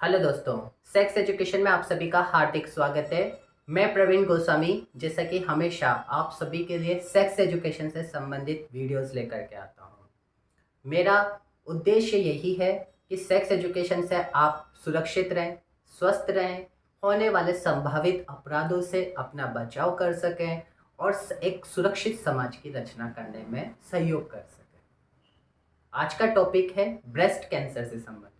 Hello दोस्तों, sex education में आप सभी का हार्दिक स्वागत है। मैं प्रवीण गोस्वामी, जैसा कि हमेशा आप सभी के लिए सेक्स एजुकेशन से संबंधित वीडियोस लेकर के आता हूँ। मेरा उद्देश्य यही है कि सेक्स एजुकेशन से आप सुरक्षित रहें, स्वस्थ रहें, होने वाले संभावित अपराधों से अपना बचाव कर सकें और एक सुरक्षित समाज की रचना करने में सहयोग कर सकें। आज का टॉपिक है ब्रेस्ट कैंसर से संबंधित।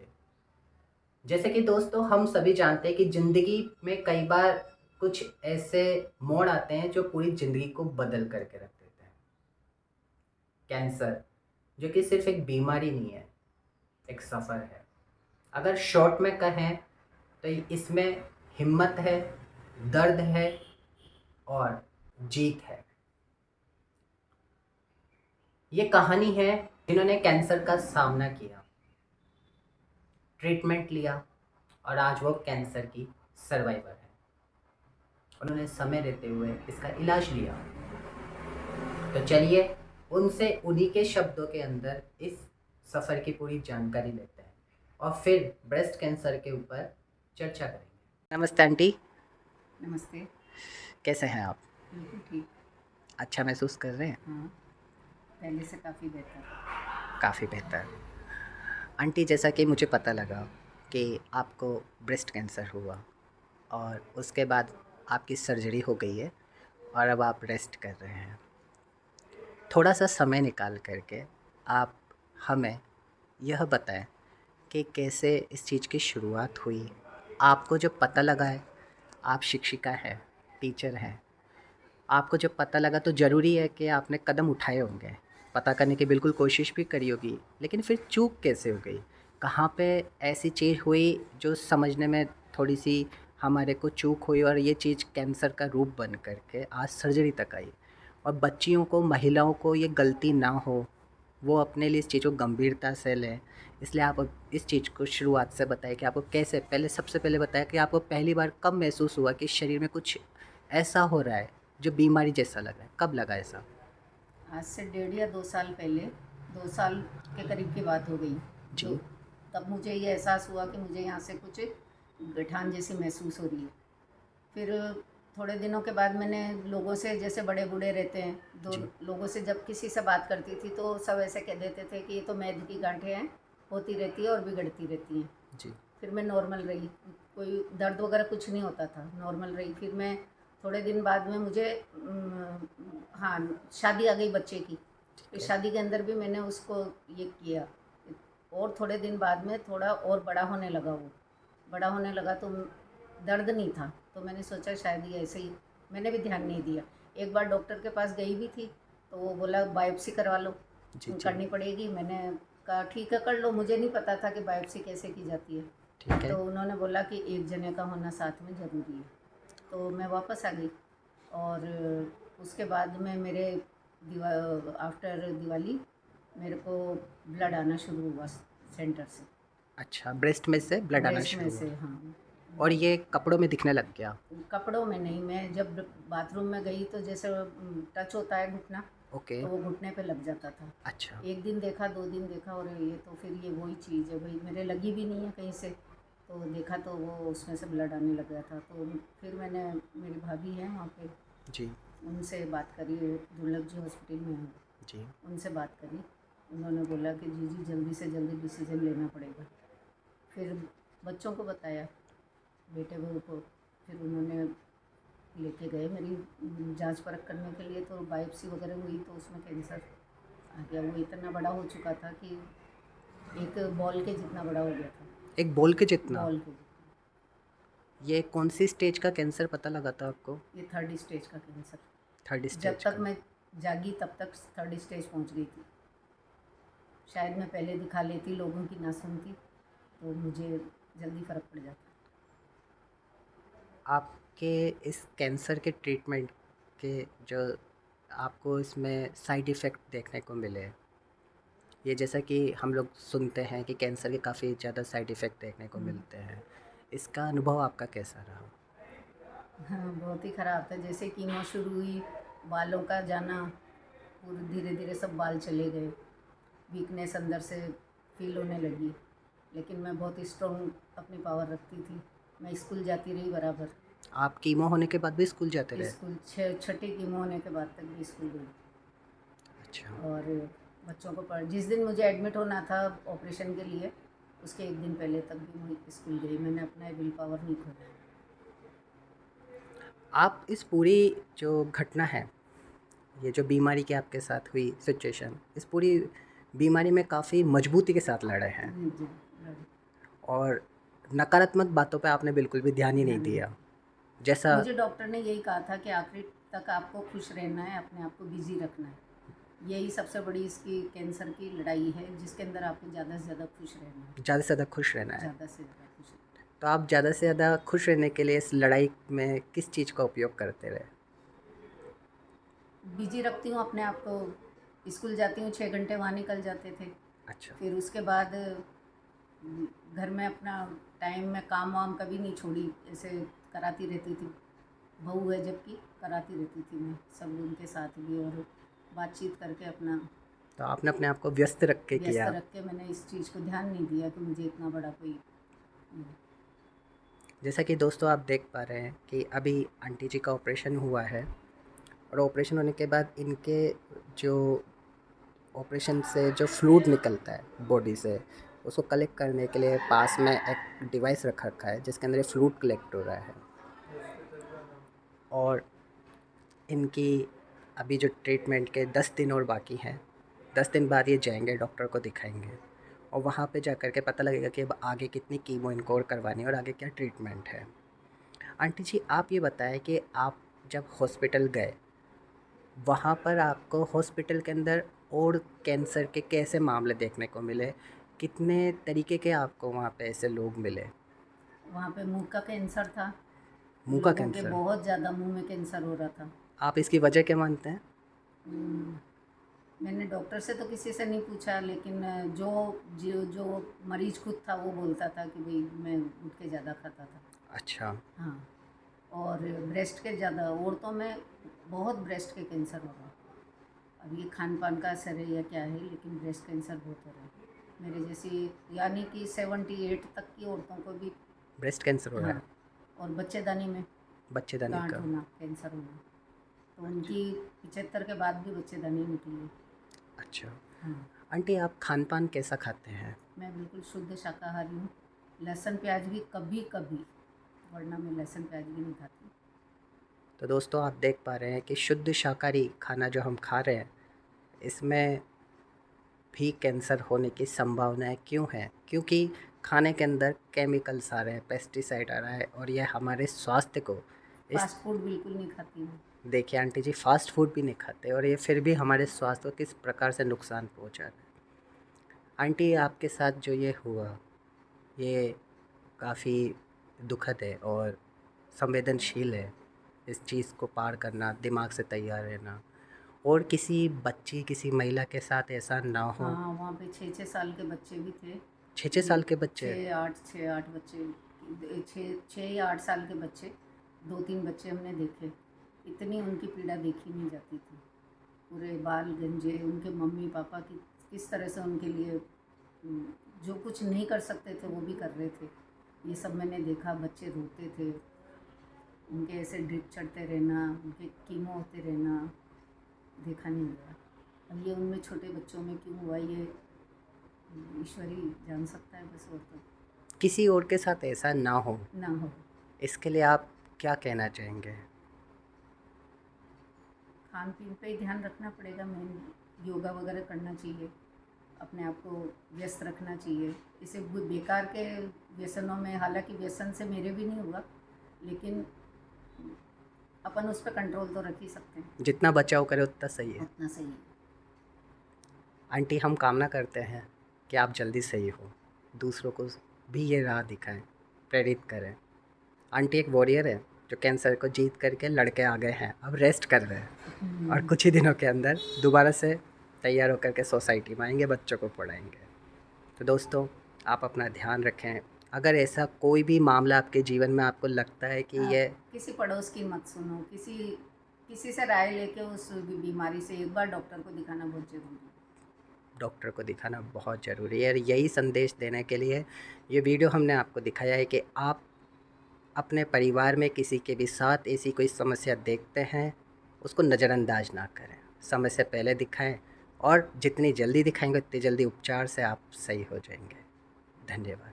जैसे कि दोस्तों हम सभी जानते हैं कि ज़िंदगी में कई बार कुछ ऐसे मोड़ आते हैं जो पूरी ज़िंदगी को बदल करके रख देते हैं। कैंसर जो कि सिर्फ एक बीमारी नहीं है, एक सफ़र है। अगर शॉर्ट में कहें तो इसमें हिम्मत है, दर्द है और जीत है। ये कहानी है जिन्होंने कैंसर का सामना किया, ट्रीटमेंट लिया और आज वो कैंसर की सर्वाइवर है। उन्होंने समय रहते हुए इसका इलाज लिया। तो चलिए उनसे उन्हीं के शब्दों के अंदर इस सफ़र की पूरी जानकारी लेते हैं और फिर ब्रेस्ट कैंसर के ऊपर चर्चा करेंगे। नमस्ते आंटी। नमस्ते। कैसे हैं आप? बिल्कुल ठीक। अच्छा महसूस कर रहे हैं? हाँ, पहले से काफ़ी बेहतर। काफ़ी बेहतर। आंटी, जैसा कि मुझे पता लगा कि आपको ब्रेस्ट कैंसर हुआ और उसके बाद आपकी सर्जरी हो गई है और अब आप रेस्ट कर रहे हैं। थोड़ा सा समय निकाल करके आप हमें यह बताएं कि कैसे इस चीज़ की शुरुआत हुई। आपको जब पता लगा है, आप शिक्षिका हैं, टीचर हैं, आपको जब पता लगा तो ज़रूरी है कि आपने कदम उठाए होंगे, पता करने की बिल्कुल कोशिश भी करी होगी, लेकिन फिर चूक कैसे हो गई? कहाँ पे ऐसी चीज़ हुई जो समझने में थोड़ी सी हमारे को चूक हुई और ये चीज़ कैंसर का रूप बन करके आज सर्जरी तक आई? और बच्चियों को, महिलाओं को ये गलती ना हो, वो अपने लिए इस चीज़ को गंभीरता से लें। इसलिए आप अब इस चीज़ को शुरुआत से बताएं कि आपको कैसे, पहले सबसे पहले बताएं कि आपको पहली बार कब महसूस हुआ कि शरीर में कुछ ऐसा हो रहा है जो बीमारी जैसा लगा है? कब लगा ऐसा? आज से 1.5 या 2 साल पहले, 2 साल के करीब की बात हो गई। दो जी। तब मुझे ये एहसास हुआ कि मुझे यहाँ से कुछ गठान जैसी महसूस हो रही है। फिर थोड़े दिनों के बाद मैंने लोगों से, जैसे बड़े बूढ़े रहते हैं, दो जी। लोगों से जब किसी से बात करती थी तो सब ऐसे कह देते थे कि ये तो मैद की गांठें हैं, होती रहती है और बिगड़ती रहती हैं। जी। फिर मैं नॉर्मल रही, कोई दर्द वगैरह कुछ नहीं होता था, नॉर्मल रही। फिर मैं थोड़े दिन बाद में मुझे हाँ, शादी आ गई बच्चे की। फिर ठीक है। शादी के अंदर भी मैंने उसको ये किया, और थोड़े दिन बाद में थोड़ा और बड़ा होने लगा। वो बड़ा होने लगा तो दर्द नहीं था, तो मैंने सोचा शायद ये ऐसे ही, मैंने भी ध्यान नहीं दिया। एक बार डॉक्टर के पास गई भी थी तो वो बोला बायोप्सी करवा लो, जी। जी। करनी पड़ेगी। मैंने कहा ठीक है कर लो, मुझे नहीं पता था कि बायोप्सी कैसे की जाती है। ठीक है। तो उन्होंने बोला कि एक जने का होना साथ में ज़रूरी है। तो मैं वापस आ गई और उसके बाद में मेरे आफ्टर दिवाली मेरे को ब्लड आना शुरू हुआ सेंटर से, अच्छा, ब्रेस्ट में से ब्लड आना ब्रेस्ट में शुरू हुआ से। हाँ, और ये कपड़ों में दिखने लग गया? कपड़ों में नहीं। मैं जब बाथरूम में गई तो जैसे टच होता है घुटना, ओके। तो वो घुटने पे लग जाता था। अच्छा। एक दिन देखा, 2 दिन देखा, और ये तो फिर ये वही चीज़ है भाई, मेरे लगी भी नहीं है कहीं से। तो देखा तो वो उसमें से ब्लड आने लग गया था। तो फिर मैंने, मेरी भाभी है वहाँ पे, जी। उनसे बात करी, दुर्लभ जी हॉस्पिटल में है, जी। उनसे बात करी। उन्होंने बोला कि जी जल्दी से जल्दी डिसीजन लेना पड़ेगा। फिर बच्चों को बताया, बेटे बहू को। फिर उन्होंने लेके गए मेरी जांच परख करने के लिए, तो बायोप्सी वगैरह हुई तो उसमें कैंसर आ गया। वो इतना बड़ा हो चुका था कि एक बॉल के जितना बड़ा हो गया था। एक बोल के जितना? बॉल के जितना। ये कौन सी स्टेज का कैंसर पता लगा था आपको? ये 3rd स्टेज का कैंसर। थर्ड जब स्टेज तक का? मैं जागी तब तक 3rd स्टेज पहुंच गई थी। शायद मैं पहले दिखा लेती, लोगों की ना सुनती, तो मुझे जल्दी फ़र्क पड़ जाता। आपके इस कैंसर के ट्रीटमेंट के जो आपको इसमें साइड इफ़ेक्ट देखने को मिले, ये जैसा कि हम लोग सुनते हैं कि कैंसर के काफ़ी ज़्यादा साइड इफ़ेक्ट देखने को मिलते हैं, इसका अनुभव आपका कैसा रहा? हाँ, बहुत ही ख़राब था। जैसे कीमो शुरू हुई, बालों का जाना, पूरे धीरे धीरे सब बाल चले गए, वीकनेस अंदर से फील होने लगी। लेकिन मैं बहुत स्ट्रॉन्ग अपनी पावर रखती थी। मैं स्कूल जाती रही बराबर। आप कीमो होने के बाद भी स्कूल जाते रहे? स्कूल छठी कीमो होने के बाद तक भी स्कूल गई। अच्छा। और बच्चों को पढ़ जिस दिन मुझे एडमिट होना था ऑपरेशन के लिए, उसके एक दिन पहले तक भी मैं स्कूल गई। मैंने अपना विल पावर नहीं खोया। आप इस पूरी जो घटना है, ये जो बीमारी की आपके साथ हुई सिचुएशन, इस पूरी बीमारी में काफ़ी मजबूती के साथ लड़े हैं जी और नकारात्मक बातों पे आपने बिल्कुल भी ध्यान ही नहीं ध्यान नहीं। दिया। जैसा मुझे डॉक्टर ने यही कहा था कि आखिरी तक आपको खुश रहना है, अपने आप को बिजी रखना है। यही सबसे बड़ी इसकी कैंसर की लड़ाई है, जिसके अंदर आपको ज़्यादा से ज़्यादा खुश रहना है। ज़्यादा से ज़्यादा खुश रहना है। ज़्यादा से ज़्यादा खुश रहना है। तो आप ज़्यादा से ज़्यादा खुश रहने के लिए इस लड़ाई में किस चीज़ का उपयोग करते रहे? बिजी रखती हूँ अपने आप को। स्कूल जाती हूँ, 6 घंटे वहाँ निकल जाते थे। अच्छा। फिर उसके बाद घर में अपना टाइम में काम वाम कभी नहीं छोड़ी, ऐसे कराती रहती थी। बहू है जबकि कराती रहती थी मैं सब उनके साथ भी, और बातचीत करके अपना तो आपने अपने आप को व्यस्त रख के व्यस्त किया। रख के मैंने इस चीज़ को ध्यान नहीं दिया कि मुझे इतना बड़ा कोई जैसा कि दोस्तों आप देख पा रहे हैं कि अभी आंटी जी का ऑपरेशन हुआ है और ऑपरेशन होने के बाद इनके जो ऑपरेशन से जो फ्लूइड निकलता है बॉडी से, उसको कलेक्ट करने के लिए पास में एक डिवाइस रखा है जिसके अंदर ये फ्लूइड कलेक्ट हो रहा है। और इनकी अभी जो ट्रीटमेंट के 10 दिन और बाकी हैं, 10 दिन बाद ये जाएंगे डॉक्टर को दिखाएंगे और वहाँ पे जा कर के पता लगेगा कि अब आगे कितनी कीमो इनको और करवानी है और आगे क्या ट्रीटमेंट है। आंटी जी आप ये बताएं कि आप जब हॉस्पिटल गए, वहाँ पर आपको हॉस्पिटल के अंदर और कैंसर के कैसे मामले देखने को मिले? कितने तरीके के आपको वहाँ पे ऐसे लोग मिले? वहाँ पे मुंह का कैंसर था। मुंह का लोगों के कैंसर? बहुत ज़्यादा मुंह में कैंसर हो रहा था। आप इसकी वजह क्या मानते हैं? हम्म, मैंने डॉक्टर से तो किसी से नहीं पूछा, लेकिन जो जो जो मरीज खुद था वो बोलता था कि भाई मैं गुट के ज़्यादा खाता था। अच्छा। हाँ। और ब्रेस्ट के ज़्यादा, औरतों में बहुत ब्रेस्ट के कैंसर हो रहा है। अब ये खान पान का असर है या क्या है, लेकिन ब्रेस्ट कैंसर बहुत हो रहा है मेरे जैसी, यानी कि 78 तक की औरतों को भी। ब्रेस्ट कैंसर हो रहा हाँ। है? और बच्चेदानी में बच्चेदानी गांठ का? होना, कैंसर होना। तो उनकी 75 के बाद भी बच्चेदानी निकली है। अच्छा। हाँ। आंटी आप खान पान कैसा खाते हैं? मैं बिल्कुल शुद्ध शाकाहारी हूँ। लहसुन प्याज भी कभी कभी, वरना मैं लहसुन प्याज भी नहीं खाती। तो दोस्तों आप देख पा रहे हैं कि शुद्ध शाकाहारी खाना जो हम खा रहे हैं, इसमें भी कैंसर होने की संभावनाएं क्यों है? क्योंकि खाने के अंदर केमिकल्स आ रहे हैं, पेस्टिसाइड आ रहा है और यह हमारे स्वास्थ्य को इस फास्ट फूड बिल्कुल नहीं खाती मैं। देखिए आंटी जी फास्ट फूड भी नहीं खाते और ये फिर भी हमारे स्वास्थ्य को किस प्रकार से नुकसान पहुंचा रहा है। आंटी आपके साथ जो ये हुआ, ये काफ़ी दुखद है और संवेदनशील है। इस चीज़ को पार करना, दिमाग से तैयार रहना, और किसी बच्ची किसी महिला के साथ ऐसा ना हो। हाँ, वहाँ पे 6-6 साल के बच्चे भी थे। 6-6 साल के बच्चे? 6-8 बच्चे, 6 या 8 साल के बच्चे, 2-3 बच्चे हमने देखे। इतनी उनकी पीड़ा देखी नहीं जाती थी। पूरे बाल गंजे, उनके मम्मी पापा की किस तरह से उनके लिए जो कुछ नहीं कर सकते थे वो भी कर रहे थे। ये सब मैंने देखा। बच्चे रोते थे, उनके ऐसे ड्रिप चढ़ते रहना, उनके कीमो होते रहना देखा नहीं गया। अब ये उनमें छोटे बच्चों में क्यों हुआ, ये ईश्वर ही जान सकता है बस। और तो किसी और के साथ ऐसा ना हो, ना हो। इसके लिए आप क्या कहना चाहेंगे? खान पीन पे ही ध्यान रखना पड़ेगा मेन। योगा वगैरह करना चाहिए, अपने आप को व्यस्त रखना चाहिए। इसे बेकार के व्यसनों में, हालांकि व्यसन से मेरे भी नहीं हुआ, लेकिन अपन उस पर कंट्रोल तो रख ही सकते हैं। जितना बचाव करें उतना सही है। उतना सही है। आंटी हम कामना करते हैं कि आप जल्दी सही हो, दूसरों को भी ये राह दिखाएं, प्रेरित करें। आंटी एक वॉरियर है जो कैंसर को जीत करके लड़के आ गए हैं, अब रेस्ट कर रहे हैं और कुछ ही दिनों के अंदर दोबारा से तैयार होकर के सोसाइटी में आएंगे, बच्चों को पढ़ाएंगे। तो दोस्तों आप अपना ध्यान रखें। अगर ऐसा कोई भी मामला आपके जीवन में आपको लगता है कि ये किसी पड़ोस की मत सुनो, किसी से राय लेके उस बीमारी से एक बार डॉक्टर को दिखाना बहुत ज़रूरी है। डॉक्टर को दिखाना बहुत ज़रूरी है। और यही संदेश देने के लिए ये वीडियो हमने आपको दिखाया है कि आप अपने परिवार में किसी के भी साथ ऐसी कोई समस्या देखते हैं, उसको नज़रअंदाज ना करें। समय से पहले दिखाएं और जितनी जल्दी दिखाएंगे उतनी जल्दी उपचार से आप सही हो जाएंगे। धन्यवाद।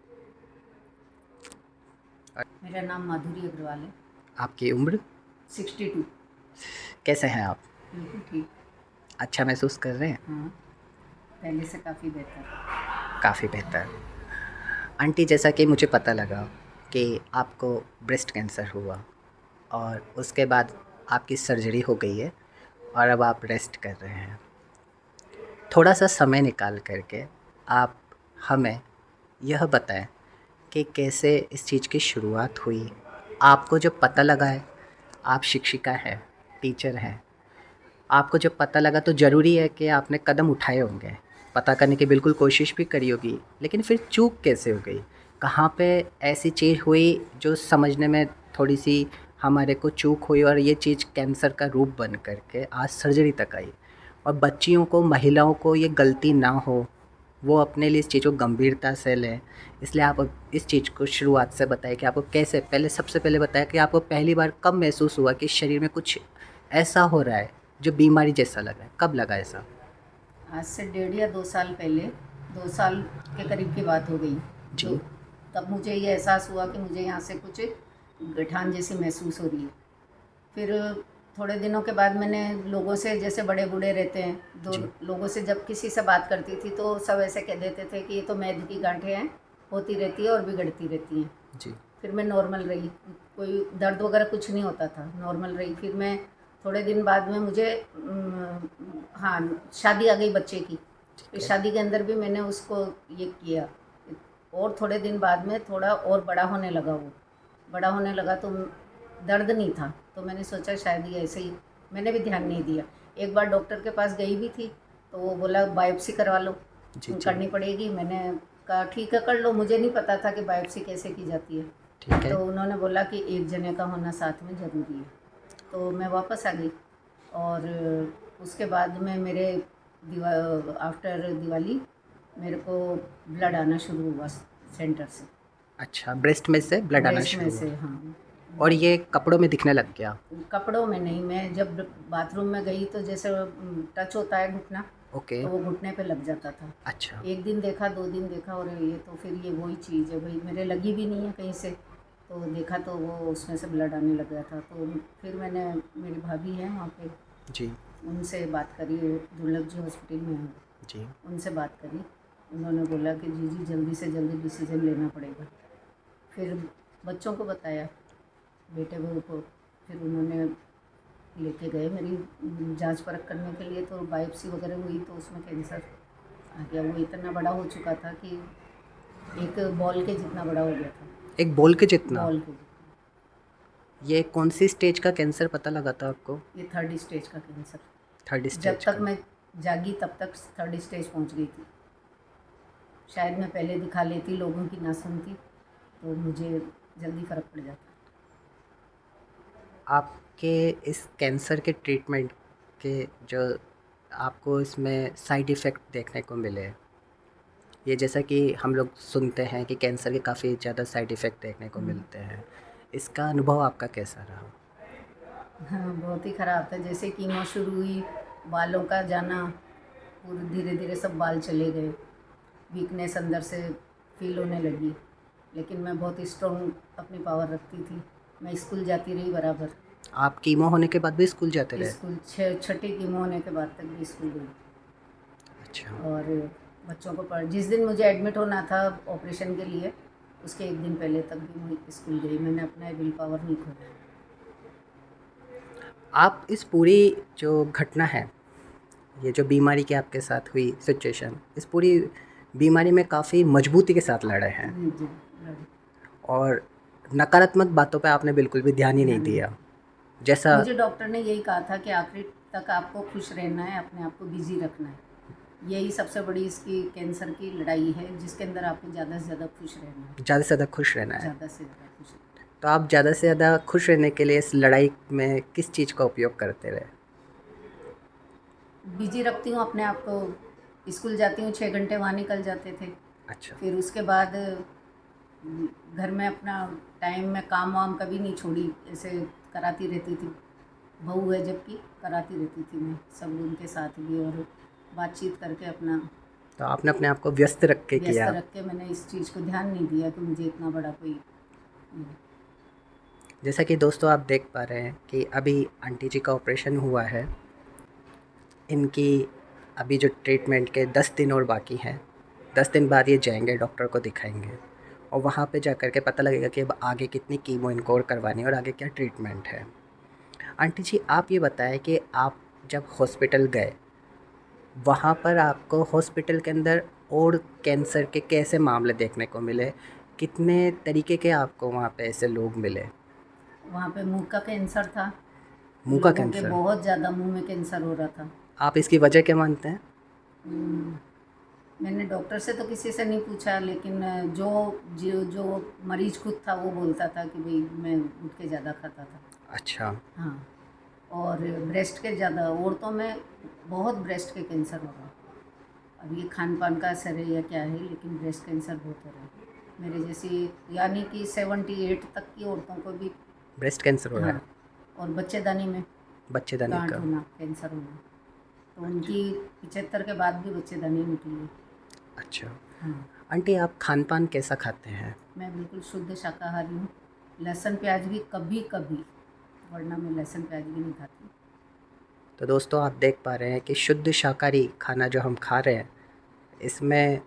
मेरा नाम माधुरी अग्रवाल है। आपकी उम्र? 62। कैसे हैं आप? बिल्कुल ठीक। अच्छा महसूस कर रहे हैं? हाँ, पहले से काफ़ी बेहतर। काफ़ी बेहतर। आंटी, जैसा कि मुझे पता लगा कि आपको ब्रेस्ट कैंसर हुआ और उसके बाद आपकी सर्जरी हो गई है और अब आप रेस्ट कर रहे हैं। थोड़ा सा समय निकाल करके आप हमें यह बताएं कि कैसे इस चीज़ की शुरुआत हुई। आपको जब पता लगा है, आप शिक्षिका हैं, टीचर हैं, आपको जब पता लगा तो ज़रूरी है कि आपने कदम उठाए होंगे, पता करने की बिल्कुल कोशिश भी करी होगी, लेकिन फिर चूक कैसे हो गई? कहाँ पे ऐसी चीज़ हुई जो समझने में थोड़ी सी हमारे को चूक हुई और ये चीज़ कैंसर का रूप बन करके आज सर्जरी तक आई? और बच्चियों को, महिलाओं को ये गलती ना हो, वो अपने लिए इस चीज़ को गंभीरता से लें। इसलिए आप अब इस चीज़ को शुरुआत से बताएं कि आपको कैसे, पहले सबसे पहले बताएं कि आपको पहली बार कब महसूस हुआ कि शरीर में कुछ ऐसा हो रहा है जो बीमारी जैसा लगा है? कब लगा ऐसा? आज से 1.5 या 2 साल पहले, 2 साल के करीब की बात हो गई। जी। तो तब मुझे ये एहसास हुआ कि मुझे यहाँ से कुछ गठान जैसी महसूस हो रही है। फिर थोड़े दिनों के बाद मैंने लोगों से, जैसे बड़े बूढ़े रहते हैं, दो जी। लोगों से जब किसी से बात करती थी तो सब ऐसे कह देते थे कि ये तो मैद की गांठें हैं, होती रहती है और बिगड़ती रहती हैं। जी। फिर मैं नॉर्मल रही, कोई दर्द वगैरह कुछ नहीं होता था, नॉर्मल रही। फिर मैं थोड़े दिन बाद में मुझे हाँ, शादी आ गई बच्चे की। फिर शादी के अंदर भी मैंने उसको ये किया, और थोड़े दिन बाद में थोड़ा और बड़ा होने लगा। वो बड़ा होने लगा तो दर्द नहीं था, तो मैंने सोचा शायद ये ऐसे ही, मैंने भी ध्यान नहीं दिया। एक बार डॉक्टर के पास गई भी थी तो वो बोला बायोप्सी करवा लो, जी। करनी पड़ेगी। मैंने कहा ठीक है कर लो, मुझे नहीं पता था कि बायोप्सी कैसे की जाती है। ठीक है। तो उन्होंने बोला कि एक जने का होना साथ में ज़रूरी है। तो मैं वापस आ गई और उसके बाद में मेरे आफ्टर दिवाली मेरे को ब्लड आना शुरू हुआ सेंटर से। अच्छा, ब्रेस्ट में से ब्लड आना ब्रेस्ट में शुरू से, हुआ हाँ। और ये कपड़ों में दिखने लग गया? कपड़ों में नहीं, मैं जब बाथरूम में गई तो जैसे टच होता है घुटना, ओके। तो वो घुटने पे लग जाता था। अच्छा। एक दिन देखा, 2 दिन देखा, और ये तो फिर ये वही चीज़ है भाई, मेरे लगी भी नहीं है कहीं से। तो देखा तो वो उसमें से ब्लड आने लग गया था। तो फिर मैंने, मेरी भाभी है वहाँ पे, जी। उनसे बात करी, दुर्लभ जी हॉस्पिटल में हैं, जी। उनसे बात करी। उन्होंने बोला कि जी जल्दी से जल्दी डिसीजन लेना पड़ेगा। फिर बच्चों को बताया, बेटे बहू को। फिर उन्होंने लेके गए मेरी जांच परख करने के लिए। तो बायोप्सी वगैरह हुई तो उसमें कैंसर आ गया। वो इतना बड़ा हो चुका था कि एक बॉल के जितना बड़ा हो गया था। एक बॉल के जितना? बॉल के जितना। ये कौन सी स्टेज का कैंसर पता लगा था आपको? ये 3rd स्टेज का कैंसर। थर्ड जब स्टेज तक का? मैं जागी तब तक 3rd स्टेज पहुंच गई थी। शायद मैं पहले दिखा लेती, लोगों की ना सुनती, तो मुझे जल्दी फ़र्क पड़ जाता। आपके इस कैंसर के ट्रीटमेंट के जो आपको इसमें साइड इफ़ेक्ट देखने को मिले, ये जैसा कि हम लोग सुनते हैं कि कैंसर के काफ़ी ज़्यादा साइड इफ़ेक्ट देखने को मिलते हैं, इसका अनुभव आपका कैसा रहा? हाँ, बहुत ही ख़राब था। जैसे कीमो शुरू हुई, बालों का जाना, पूरे धीरे धीरे सब बाल चले गए, वीकनेस अंदर से फील होने लगी। लेकिन मैं बहुत स्ट्रॉन्ग अपनी पावर रखती थी, मैं स्कूल जाती रही बराबर। आप कीमो होने के बाद भी स्कूल जाते रहे? स्कूल 6ठी कीमो होने के बाद तक भी स्कूल गई। अच्छा। और बच्चों को जिस दिन मुझे एडमिट होना था ऑपरेशन के लिए, उसके एक दिन पहले तक भी मैं स्कूल गई। मैंने अपना विल पावर नहीं खोया। आप इस पूरी जो घटना है, ये जो बीमारी की आपके साथ हुई सिचुएशन, इस पूरी बीमारी में काफ़ी मजबूती के साथ लड़े हैं जी। और नकारात्मक बातों पे आपने बिल्कुल भी ध्यान ही नहीं दिया। जैसा मुझे डॉक्टर ने यही कहा था कि आखिरी तक आपको खुश रहना है, अपने आप को बिजी रखना है। यही सबसे बड़ी इसकी कैंसर की लड़ाई है, जिसके अंदर आपको ज़्यादा से ज़्यादा खुश रहना है। ज़्यादा से ज़्यादा खुश रहना है। ज़्यादा से ज़्यादा खुश रहना है। तो आप ज़्यादा से ज़्यादा खुश रहने के लिए इस लड़ाई में किस चीज़ का उपयोग करते रहे? बिजी रखती हूँ अपने आप को, स्कूल जाती हूँ 6 घंटे वहाँ निकल जाते थे। अच्छा। फिर उसके बाद घर में अपना टाइम में काम वाम कभी नहीं छोड़ी, ऐसे कराती रहती थी। बहू है जबकि कराती रहती थी मैं सब उनके साथ भी, और बातचीत करके अपना तो आपने अपने आप को व्यस्त रख के व्यस्त किया। रख के मैंने इस चीज़ को ध्यान नहीं दिया कि मुझे इतना बड़ा कोई जैसा कि दोस्तों आप देख पा रहे हैं कि अभी आंटी जी का ऑपरेशन हुआ है। इनकी अभी जो ट्रीटमेंट के 10 दिन और बाकी हैं। 10 दिन बाद ये जाएंगे डॉक्टर को दिखाएंगे और वहाँ पे जा कर के पता लगेगा कि अब आगे कितनी कीमो इनको और करवानी है और आगे क्या ट्रीटमेंट है। आंटी जी आप ये बताएं कि आप जब हॉस्पिटल गए, वहाँ पर आपको हॉस्पिटल के अंदर और कैंसर के कैसे मामले देखने को मिले? कितने तरीके के आपको वहाँ पे ऐसे लोग मिले? वहाँ पे मुंह का कैंसर था। मुंह का लोगों के कैंसर। बहुत ज़्यादा मुंह में कैंसर हो रहा था। आप इसकी वजह क्या मानते हैं? हम्म, मैंने डॉक्टर से तो किसी से नहीं पूछा, लेकिन जो जो जो मरीज खुद था वो बोलता था कि भाई मैं उठ के ज़्यादा खाता था। अच्छा। हाँ, और ब्रेस्ट के ज़्यादा औरतों में बहुत ब्रेस्ट के कैंसर हो रहा है। अब ये खान पान का असर है या क्या है, लेकिन ब्रेस्ट कैंसर बहुत हो रहा है मेरे जैसी, यानी कि 78 तक की औरतों को भी। ब्रेस्ट कैंसर हो रहा हाँ, है? और बच्चेदानी में बच्चेदानी गांठ का? होना, कैंसर होना। तो अच्छा। उनकी 75 के बाद भी बच्चेदानी निकली है। अच्छा। हाँ, आंटी आप खान पान कैसा खाते हैं? मैं बिल्कुल शुद्ध शाकाहारी हूँ। लहसुन प्याज भी कभी कभी, वरना मैं लहसुन प्याज भी नहीं खाती। तो दोस्तों आप देख पा रहे हैं कि शुद्ध शाकाहारी खाना जो हम खा रहे हैं, इसमें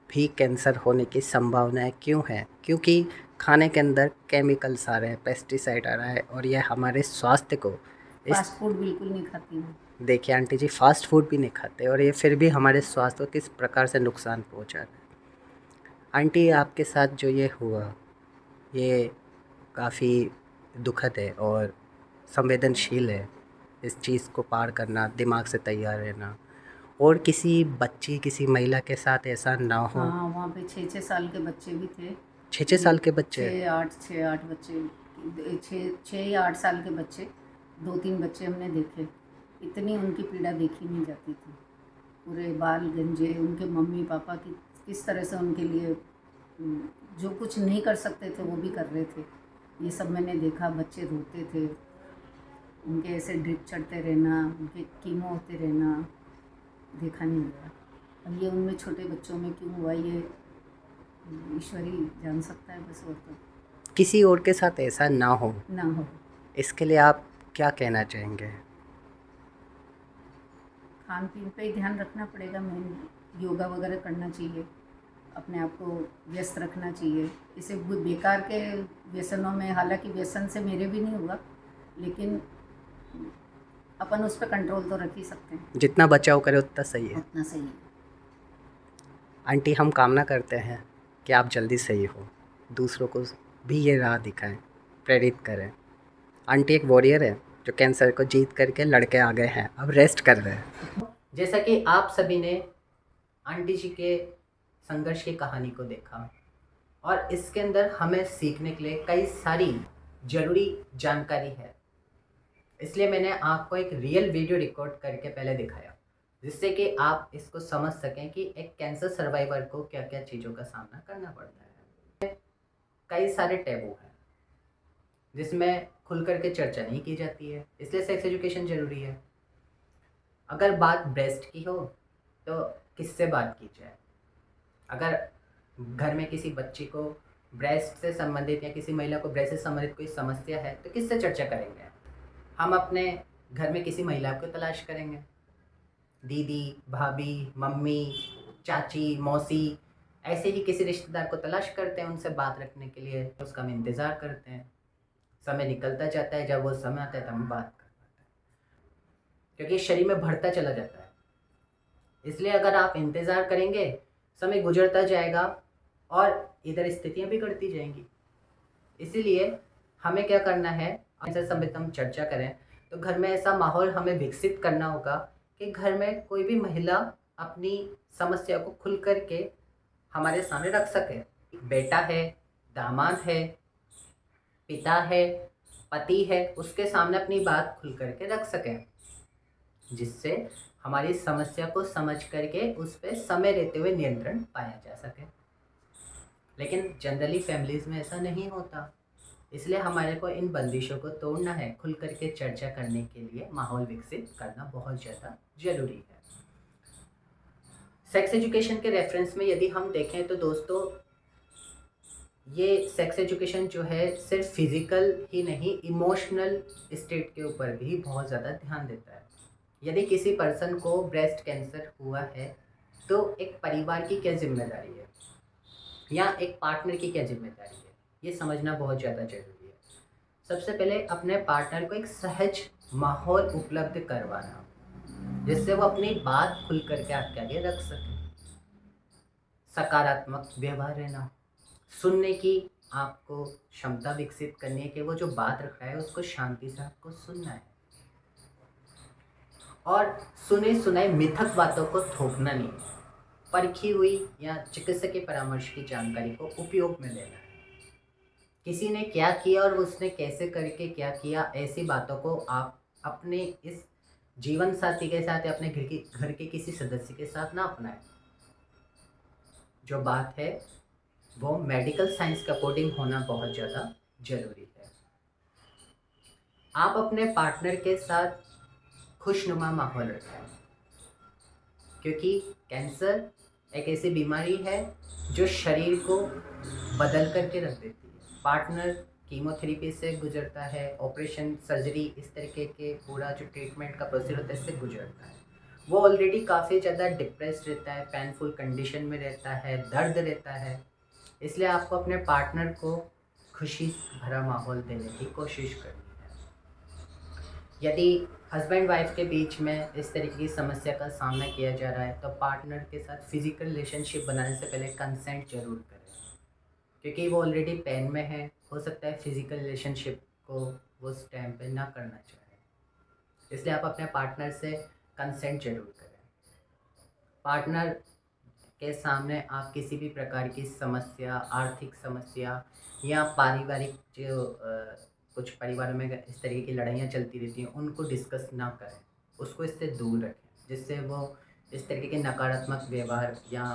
भी कैंसर होने की संभावनाएं क्यों है? क्योंकि खाने के अंदर केमिकल्स आ रहे हैं, पेस्टिसाइड आ रहा है और यह हमारे स्वास्थ्य को इस। फास्ट फूड बिल्कुल नहीं खाती हूँ। देखिए आंटी जी फ़ास्ट फूड भी नहीं खाते और ये फिर भी हमारे स्वास्थ्य को किस प्रकार से नुकसान पहुंचा रहा है। आंटी आपके साथ जो ये हुआ, ये काफ़ी दुखद है और संवेदनशील है। इस चीज़ को पार करना, दिमाग से तैयार रहना, और किसी बच्ची किसी महिला के साथ ऐसा ना हो। हाँ, वहाँ पे 6-6 साल के बच्चे भी थे। 6-6 साल के बच्चे? 6-8 बच्चे, 6 या 8 साल के बच्चे, 2-3 बच्चे हमने देखे। इतनी उनकी पीड़ा देखी नहीं जाती थी। पूरे बाल गंजे, उनके मम्मी पापा की किस तरह से उनके लिए जो कुछ नहीं कर सकते थे वो भी कर रहे थे। ये सब मैंने देखा। बच्चे रोते थे, उनके ऐसे ड्रिप चढ़ते रहना, उनके कीमो होते रहना देखा नहीं गया। अब ये उनमें छोटे बच्चों में क्यों हुआ, ये ईश्वर ही जान सकता है बस, और तो किसी और के साथ ऐसा ना हो, ना हो। इसके लिए आप क्या कहना चाहेंगे? खान पीन पे ही ध्यान रखना पड़ेगा मेन। योगा वगैरह करना चाहिए, अपने आप को व्यस्त रखना चाहिए। इसे बेकार के व्यसनों में, हालांकि व्यसन से मेरे भी नहीं हुआ, लेकिन अपन उस पर कंट्रोल तो रख ही सकते हैं। जितना बचाव करें उतना सही है। उतना सही है। आंटी हम कामना करते हैं कि आप जल्दी सही हो, दूसरों को भी ये राह दिखाएं, प्रेरित करें। आंटी एक वॉरियर है जो कैंसर को जीत करके लड़के आ गए हैं, अब रेस्ट कर रहे हैं। जैसा कि आप सभी ने आंटी जी के संघर्ष की कहानी को देखा और इसके अंदर हमें सीखने के लिए कई सारी ज़रूरी जानकारी है, इसलिए मैंने आपको एक रियल वीडियो रिकॉर्ड करके पहले दिखाया, जिससे कि आप इसको समझ सकें कि एक कैंसर सर्वाइवर को क्या क्या चीज़ों का सामना करना पड़ता है। कई सारे टैबू हैं जिसमें खुल करके चर्चा नहीं की जाती है, इसलिए सेक्स एजुकेशन ज़रूरी है। अगर बात ब्रेस्ट की हो तो किससे बात की जाए? अगर घर में किसी बच्ची को ब्रेस्ट से संबंधित या किसी महिला को ब्रेस्ट से संबंधित कोई समस्या है तो किससे चर्चा करेंगे? हम अपने घर में किसी महिला को तलाश करेंगे, दीदी, भाभी, मम्मी, चाची, मौसी, ऐसे ही किसी रिश्तेदार को तलाश करते हैं उनसे बात रखने के लिए, उसका हम इंतज़ार करते हैं। समय निकलता जाता है, जब वो समय आता है तब हम बात कर पाते हैं, क्योंकि शरीर में बढ़ता चला जाता है। इसलिए अगर आप इंतज़ार करेंगे, समय गुजरता जाएगा और इधर स्थितियाँ बिगड़ती जाएंगी। इसीलिए हमें क्या करना है, ऐसे संबंधित हम चर्चा करें तो घर में ऐसा माहौल हमें विकसित करना होगा कि घर में कोई भी महिला अपनी समस्या को खुल करके हमारे सामने रख सके। बेटा है, दामाद है, पिता है, पति है, उसके सामने अपनी बात खुल करके रख सकें, जिससे हमारी समस्या को समझ करके उस पे समय रहते हुए नियंत्रण पाया जा सके। लेकिन जनरली फैमिलीज़ में ऐसा नहीं होता, इसलिए हमारे को इन बंदिशों को तोड़ना है। खुल कर के चर्चा करने के लिए माहौल विकसित करना बहुत ज़्यादा ज़रूरी है। सेक्स एजुकेशन के रेफरेंस में यदि हम देखें तो दोस्तों, ये सेक्स एजुकेशन जो है सिर्फ फिज़िकल ही नहीं, इमोशनल स्टेट के ऊपर भी बहुत ज़्यादा ध्यान देता है। यदि किसी पर्सन को ब्रेस्ट कैंसर हुआ है तो एक परिवार की क्या ज़िम्मेदारी है या एक पार्टनर की क्या ज़िम्मेदारी है, ये समझना बहुत ज़्यादा ज़रूरी है। सबसे पहले अपने पार्टनर को एक सहज माहौल उपलब्ध करवाना, जिससे वो अपनी बात खुल करके आपके आगे रख सके। सकारात्मक व्यवहार रहना, सुनने की आपको क्षमता विकसित करनी है कि वो जो बात रख रहा है उसको शांति से आपको सुनना है, और सुने सुनाए मिथक बातों को थोपना नहीं है। परखी हुई या चिकित्सक के परामर्श की जानकारी को उपयोग में लेना है। किसी ने क्या किया और उसने कैसे करके क्या किया, ऐसी बातों को आप अपने इस जीवन साथी के साथ या अपने घर के किसी सदस्य के साथ ना अपनाएं। जो बात है वो मेडिकल साइंस के अकॉर्डिंग होना बहुत ज़्यादा ज़रूरी है। आप अपने पार्टनर के साथ खुशनुमा माहौल रखें, क्योंकि कैंसर एक ऐसी बीमारी है जो शरीर को बदल करके रख देती है। पार्टनर कीमोथेरेपी से गुजरता है, ऑपरेशन, सर्जरी, इस तरीके के पूरा जो ट्रीटमेंट का प्रोसीजर होता है इससे गुजरता है। वो ऑलरेडी काफ़ी ज़्यादा डिप्रेस्ड रहता है, पेनफुल कंडीशन में रहता है, दर्द रहता है। इसलिए आपको अपने पार्टनर को खुशी भरा माहौल देने की कोशिश करनी है। यदि हस्बैंड वाइफ के बीच में इस तरीके की समस्या का सामना किया जा रहा है तो पार्टनर के साथ फिजिकल रिलेशनशिप बनाने से पहले कंसेंट जरूर करें, क्योंकि वो ऑलरेडी पेन में है। हो सकता है फिजिकल रिलेशनशिप को वो उस टाइम पे ना करना चाहे, इसलिए आप अपने पार्टनर से कंसेंट जरूर करें। पार्टनर के सामने आप किसी भी प्रकार की समस्या, आर्थिक समस्या या पारिवारिक जो कुछ परिवारों में इस तरीके की लड़ाइयाँ चलती रहती हैं उनको डिस्कस ना करें, उसको इससे दूर रखें, जिससे वो इस तरीके के नकारात्मक व्यवहार या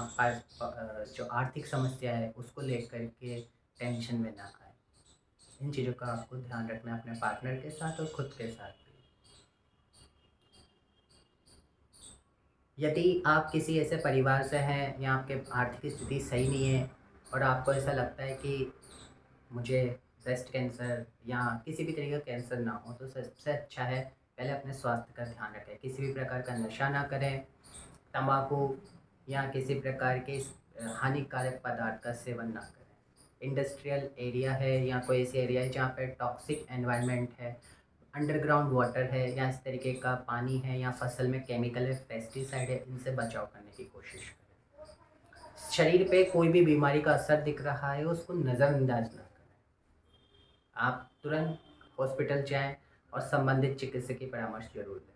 जो आर्थिक समस्या है उसको लेकर के टेंशन में ना आए। इन चीज़ों का आपको ध्यान रखना है अपने पार्टनर के साथ और खुद के साथ भी। यदि आप किसी ऐसे परिवार से हैं या आपके आर्थिक स्थिति सही नहीं है और आपको ऐसा लगता है कि मुझे ब्रेस्ट कैंसर या किसी भी तरीके का कैंसर ना हो, तो सबसे अच्छा है पहले अपने स्वास्थ्य का ध्यान रखें। किसी भी प्रकार का नशा ना करें, तंबाकू या किसी प्रकार के हानिकारक पदार्थ का सेवन ना करें। इंडस्ट्रियल एरिया है या कोई ऐसी एरिया है जहाँ पे टॉक्सिक एनवायरनमेंट है, अंडरग्राउंड वाटर है या इस तरीके का पानी है या फसल में केमिकल है, पेस्टिसाइड है, इनसे बचाव करने की कोशिश करें। शरीर पे कोई भी बीमारी का असर दिख रहा है उसको नज़रअंदाज ना करें। आप तुरंत हॉस्पिटल जाएं और संबंधित चिकित्सक की परामर्श जरूर लें।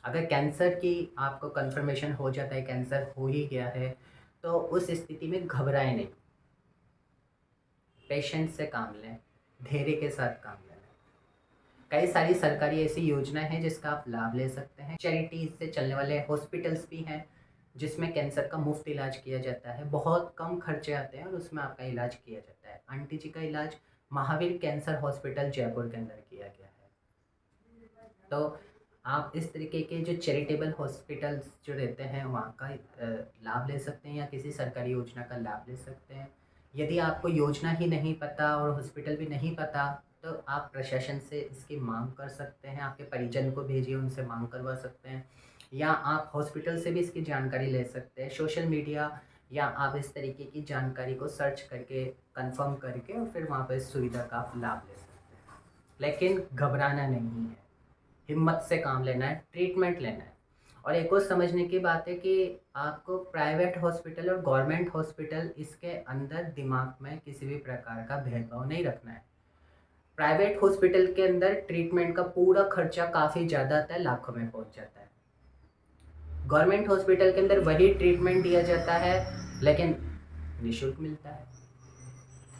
अगर कैंसर की आपको कंफर्मेशन हो जाता है, कैंसर हो ही गया है, तो उस स्थिति में घबराएं नहीं, पेशेंस से काम लें, धैर्य के साथ काम लें। कई सारी सरकारी ऐसी योजनाएं हैं जिसका आप लाभ ले सकते हैं। चैरिटीज से चलने वाले हॉस्पिटल्स भी हैं जिसमें कैंसर का मुफ्त इलाज किया जाता है, बहुत कम खर्चे आते हैं और उसमें आपका इलाज किया जाता है। आंटी जी का इलाज महावीर कैंसर हॉस्पिटल जयपुर के अंदर किया गया है। तो आप इस तरीके के जो चैरिटेबल हॉस्पिटल्स जो रहते हैं वहाँ का लाभ ले सकते हैं या किसी सरकारी योजना का लाभ ले सकते हैं। यदि आपको योजना ही नहीं पता और हॉस्पिटल भी नहीं पता तो आप प्रशासन से इसकी मांग कर सकते हैं, आपके परिजन को भेजिए, उनसे मांग करवा सकते हैं, या आप हॉस्पिटल से भी इसकी जानकारी ले सकते हैं। सोशल मीडिया या आप इस तरीके की जानकारी को सर्च करके कंफर्म करके और फिर वहाँ पर इस सुविधा का आप लाभ ले सकते हैं। लेकिन घबराना नहीं है, हिम्मत से काम लेना है, ट्रीटमेंट लेना है। और एक और समझने की बात है कि आपको प्राइवेट हॉस्पिटल और गवर्नमेंट हॉस्पिटल इसके अंदर दिमाग में किसी भी प्रकार का भेदभाव नहीं रखना है। प्राइवेट हॉस्पिटल के अंदर ट्रीटमेंट का पूरा खर्चा काफ़ी ज़्यादा आता है, लाखों में पहुंच जाता है। गवर्नमेंट हॉस्पिटल के अंदर वही ट्रीटमेंट दिया जाता है लेकिन निःशुल्क मिलता है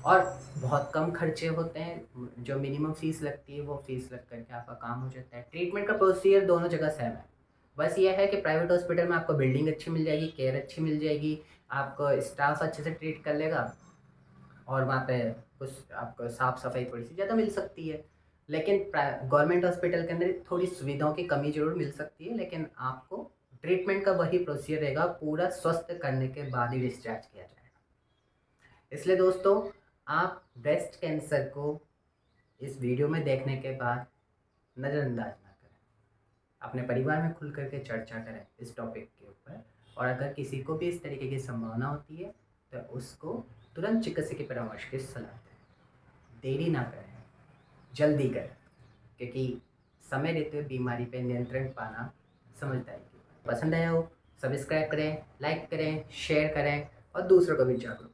और बहुत कम खर्चे होते हैं। जो मिनिमम फीस लगती है वो फीस लग करके आपका काम हो जाता है। ट्रीटमेंट का प्रोसीजर दोनों जगह सेम है, बस ये है कि प्राइवेट हॉस्पिटल में आपको बिल्डिंग अच्छी मिल जाएगी, केयर अच्छी मिल जाएगी, आपको स्टाफ अच्छे से ट्रीट कर लेगा और वहाँ पे कुछ आपको साफ़ सफाई थोड़ी सी ज़्यादा मिल सकती है। लेकिन गवर्नमेंट हॉस्पिटल के अंदर थोड़ी सुविधाओं की कमी ज़रूर मिल सकती है, लेकिन आपको ट्रीटमेंट का वही प्रोसीजर रहेगा, पूरा स्वस्थ करने के बाद ही डिस्चार्ज किया जाएगा। इसलिए दोस्तों, आप ब्रेस्ट कैंसर को इस वीडियो में देखने के बाद नज़रअंदाज ना करें, अपने परिवार में खुल करके चर्चा करें इस टॉपिक के ऊपर, और अगर किसी को भी इस तरीके की संभावना होती है तो उसको तुरंत चिकित्सक की परामर्श की सलाह दें। देरी ना करें, जल्दी करें, क्योंकि समय रहते हुए बीमारी पे नियंत्रण पाना समझदारी की बात है। पसंद आया हो सब्सक्राइब करें, लाइक करें, शेयर करें और दूसरों को भी जागरूक